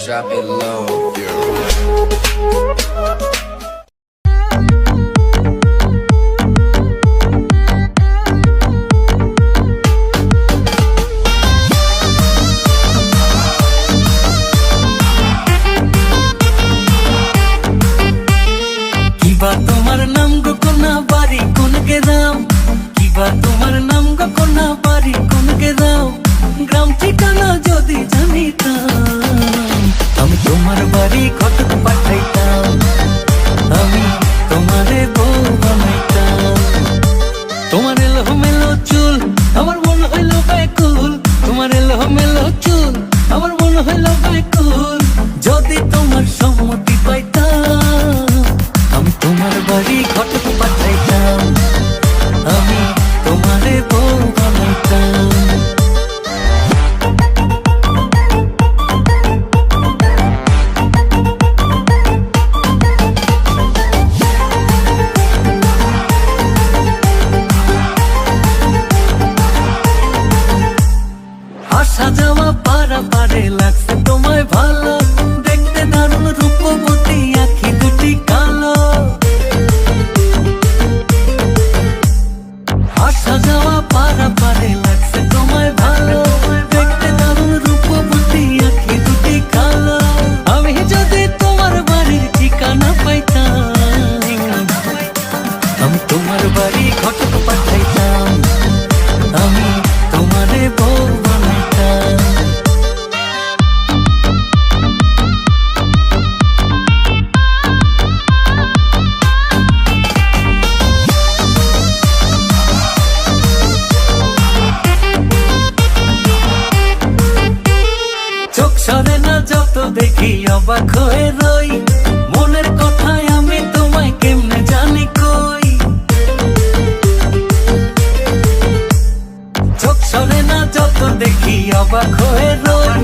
Drop it low. কিবা তোমার নাম গো কোনা বাড়ি কোন গ্রাম, কিবা তোমার নাম গো কোনা বাড়ি কোন গ্রাম, গ্রাম ঠিকানা যদি জানিতাম আমি তোমার বাড়ি ঘটক পাঠাইতাম, আমি তোমারে বউ বানাইতাম। তোমার এলোমেলো চুল আমার মন হইল ব্যাকুল, তোমার এলোমেলো চুল আমার মন হইল ব্যাকুল, যদি তোমার সম্মতি পাইতাম আমি তোমার বাড়ি ঘটক পাঠাইতাম, আমি তোমারে বউ বানাইতাম। আসা যাওয়া পারাপারে লাগছে তোমায় ভালো, দেখতে দারুণ রূপবতী আঁখি দুটি কালো। আসা যাওয়া পারাপারে লাগছে তোমায় ভালো, দেখতে দারুণ রূপবতী আঁখি দুটি কালো। আমি যদি তোমার বাড়ির ঠিকানা পাইতাম আমি তোমার বাড়ি ঘটক পাঠাইতাম, আমি তোমারে বউ বানাইতাম। চোখ সরে না যত দেখি অবাক হয়ে রই, মনের কথায় আমি তোমায় কেমনে জানি কই। চোখ সরে না যত দেখি অবাক হয়ে রই,